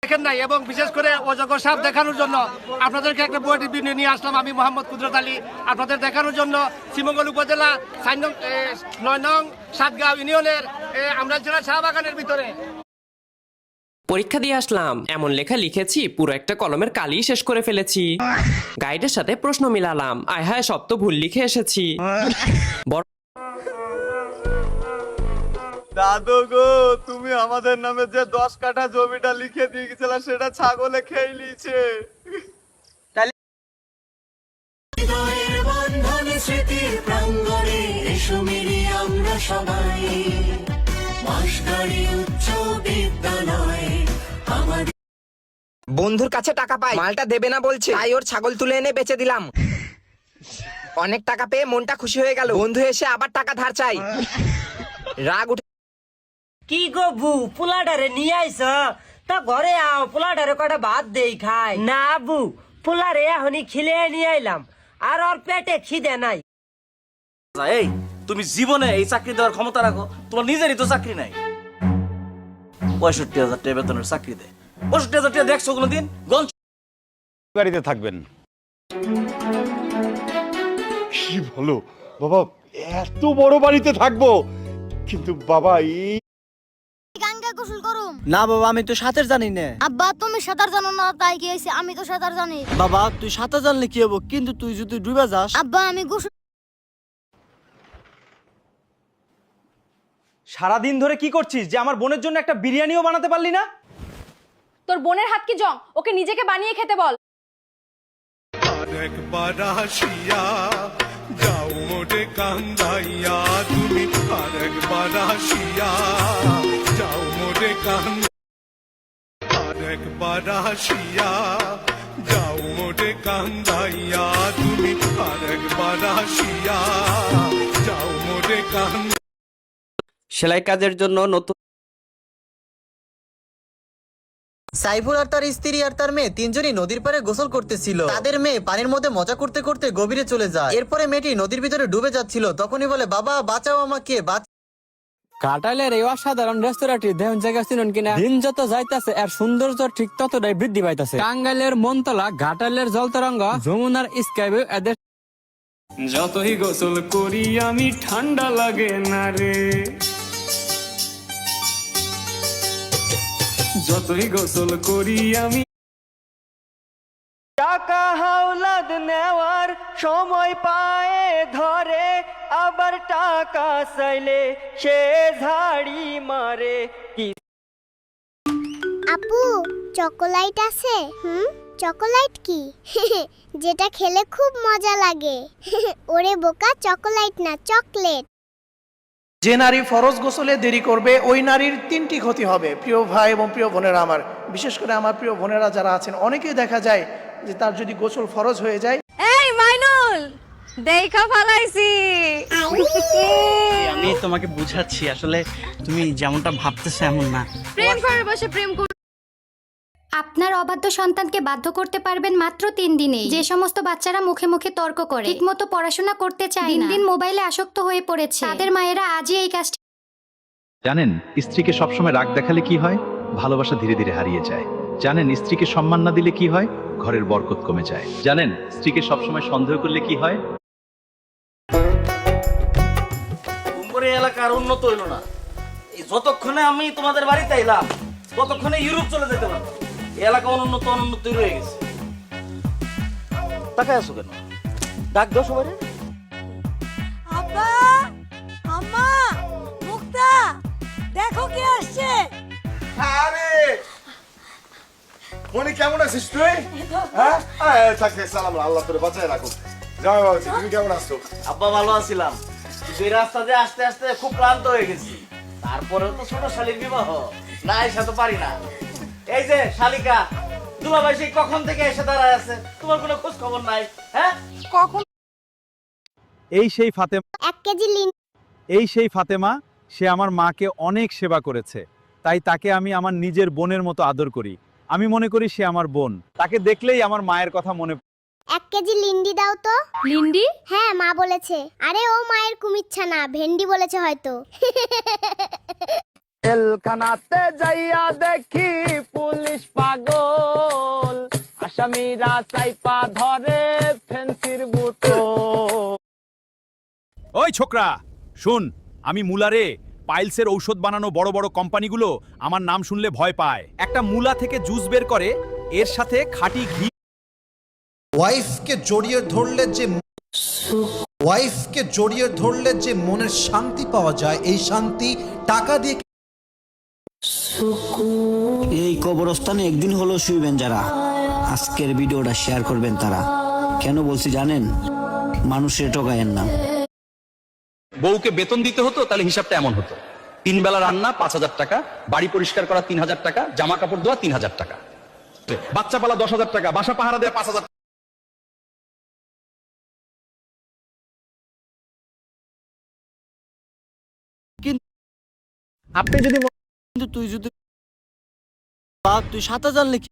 দেখেন নাই এবং বিশেষ করে অজগর সাপ দেখানোর জন্য আপনাদেরকে একটা বই নিয়ে আসলাম। আমি মোহাম্মদ কুদরত আলী আপনাদের দেখানোর জন্য শ্রীমঙ্গল উপজেলা 9 নং সাতগাঁও ইউনিয়নের আমরা জেলা চা বাগানের ভিতরে পরীক্ষা দিয়ে আসলাম, এমন লেখা লিখেছি পুরো একটা কলমের কালি শেষ করে ফেলেছি। গাইডের সাথে প্রশ্ন মিলালাম, আয় হায় সব তো ভুল লিখে এসেছি। দাদু গো, তুমি আমাদের নামে যে 10 কাঠা জমিটা লিখে দিয়ে গেছিলে সেটা ছাগলে খেয়ে নিয়েছে। স্মৃতির প্রাঙ্গণে এসো মিলি আমরা সবাই, মাসকারি উচ্চ বিদ্যালয় আমাদের। বন্ধুর কাছে টাকা পাই, মালটা দেবে না বলছে, তাই ওর ছাগল তুলে এনে বেচে দিলাম। অনেক টাকা পেয়ে মনটা খুশি হয়ে গেল। বন্ধু এসে আবার টাকা ধার চাই, রাগ উঠে। কি গো বু, পোলাডারে নিয়ে আইস তা ঘরে আও, পোলাডারে কটা ভাত দেই খাই না। বু পোলারে এখনই খিলে নিয়ে আইলাম, আর ওর পেটে খিদে নাই। এই তুমি জীবনে এই চাকরি দেওয়ার ক্ষমতা রাখো? তোমার নিজেরই তো চাকরি নাই। 65,000 টাকা বেতনের চাকরি দেয়, 65,000 টাকা দেখছো কোনোদিন? বাড়িতে থাকবেন। কি বলো বাবা, এত বড় বাড়িতে থাকবো? কিন্তু বাবা এই গঙ্গা গোসল করুম না বাবা, আমি তো সাঁতার জানি না। আব্বা তুমি সাঁতার জানো না, তাই কি হয়েছে? আমি তো সাঁতার জানি। বাবা তুই সাঁতার জানলে কি হবো, কিন্তু তুই যদি ডুবে যাস। আব্বা আমি গোসল। সারাদিন ধরে কি করছিস যে আমার বোনের জন্য একটা বিরিয়ানিও বানাতে পারলি না? তোর বোনের হাত কি জং, ওকে নিজেকে বানিয়ে খেতে বল। আরেকবার আসিয়া যাও মোটে কান্দাইয়া, তুমি আরেকবার আসিয়া যাও মোটে আরেকবার আসিয়া যাও মোটে কান্দাইয়া, তুমি আরেকবার আসিয়া যাও মোটে সেলাই কাজের জন্য নতুন। সাইফুল আর তার স্ত্রী আর তার মেয়ে তিনজনই নদীর পাড়ে গোসল করতেছিল। তাদের মেয়ে পানির মধ্যে মজা করতে করতে গভীরে চলে যায়। এরপরে মেয়েটি নদীর ভিতরে ডুবে যাচ্ছিল, তখনই বলে, বাবা বাঁচাও আমাকে। কাটালের এই অসাধারণ রেস্তোরাঁটি দেহন জায়গা চিনুন কিনা? দিন যত যাইতাছে এর সৌন্দর্য ঠিক ততটাই বৃদ্ধি পাইতাছে। টাঙ্গাইলের মনতলা, ঘাটালের জলতরঙ্গ, যমুনার স্কাইভিউ এদের যতই গোসল করি আমি ঠান্ডা লাগে না রে, যতই গোসল করি আমি। টাকা হাওলাদ নেওয়ার সময় পায়ে ধরে, আবার টাকা চাইলে সে ঝাড়ি মারে। কি আপু চকোলেট আছে? চকোলেট কি? যেটা খেলে খুব মজা লাগে। ওরে বোকা, চকোলেট না চকলেট। যে নারী ফরজ গোসলে দেরি করবে ওই নারীর 3টি ক্ষতি হবে। প্রিয় ভাই এবং প্রিয় বোনেরা আমার, বিশেষ করে আমার প্রিয় বোনেরা যারা আছেন, অনেকেই দেখা যায় যে তার যদি গোসল ফরজ হয়ে যায়। এই মাইনুল, দেখা ফালাইছি। আমি তোমাকে বুঝাচ্ছি, আসলে তুমি যেমনটা ভাবতেছো এমন না। প্রেম করে বসে প্রেম কর। আপনার অবাধ্য সন্তানকে বাধ্য করতে পারবেন মাত্র 3 দিনে। যে সমস্ত বাচ্চারা মুখে মুখে তর্ক করে, ঠিকমতো পড়াশোনা করতে চায় না, দিন দিন মোবাইলে আসক্ত হয়ে পড়েছে, তাদের মায়েরা আজই এই কাজটি। জানেন স্ত্রীকে সবসময় রাগ দেখালে কি হয়? ভালোবাসা ধীরে ধীরে হারিয়ে যায়। জানেন স্ত্রীকে সম্মান না দিলে কি হয়? ঘরের বরকত কমে যায়। জানেন স্ত্রীকে সবসময় সন্দেহ করলে কি হয়? কুম্বরি এলাকার উন্নত হইল না। এই যতক্ষণে আমি তোমাদের বাড়িতে এলাম ততক্ষণে ইউরোপ চলে যেতে পারবো। এই এলাকা অনুন্নতই রয়ে গেছে। তাকায় আছো কেন? ডাক দাও সবাই। আব্বা, আম্মা, মুক্তা, দেখো কে আসছে। আরে মনি, কেমন আছিস তুই? হ্যাঁ থাকতে সালাম, আল্লাহ তোরে বাঁচায় রাখুক। যাও বাবা, তুমি কেমন আছো? আব্বা ভালো আছিলাম, কিন্তু এই রাস্তা দিয়ে আসতে আসতে খুব ক্লান্ত হয়ে গেছি। তারপরেও তো ছোট শালীর বিবাহ, না এসে তো পারি না। এই যে শালিকা, দুলাভাই সেই কখন থেকে এসে দাঁড়ায় আছে, তোমার কোনো খোঁজ খবর নাই? হ্যাঁ কখন? এই সেই ফাতেমা, 1 কেজি এই সেই ফাতেমা, সে আমার মাকে অনেক সেবা করেছে, তাই তাকে আমি আমার নিজের বোনের মতো আদর করি। আমি মনে করি সে আমার বোন। তাকে দেখলেই আমার মায়ের কথা মনে। 1 কেজি লিন্ডি দাও তো। লিন্ডি? হ্যাঁ মা বলেছে। আরে ও মায়ের কুমিচ্ছা না, ভেন্ডি বলেছে হয়তো। জেলখানাতে যাইয়া দেখি পুলিশ পাগল, আসামিরা চাইপা ধরে ফেন্সির বোতল। ওই ছোকরা শুন, আমি মুলারে পাইলসের ঔষধ বানানো বড় বড় কোম্পানিগুলো আমার নাম শুনলে ভয় পায়। একটা মুলা থেকে জুস বের করে, এর সাথে খাঁটি ঘি। ওয়াইফকে জড়িয়ে ধরলে যে মনের শান্তি পাওয়া যায়, এই শান্তি টাকা দিয়ে। এই কবরস্থানে একদিন হলো শুইবেন যারা, আজকের ভিডিওটা শেয়ার করবেন তারা। কেন বলছি জানেন? মানুষের ঠকায়েন না। বউকে বেতন দিতে হতো তাহলে হিসাবটা এমন হতো: 3 বেলা রান্না 5,000 টাকা, বাড়ি পরিষ্কার করা 3,000 টাকা, জামা কাপড় ধোয়া 3,000 টাকা, বাচ্চা পালা 10,000 টাকা, বাসা পাহারা দেওয়া 5,000। আপনি যদি কিন্তু তুই যদি তুই 7,000 লিখি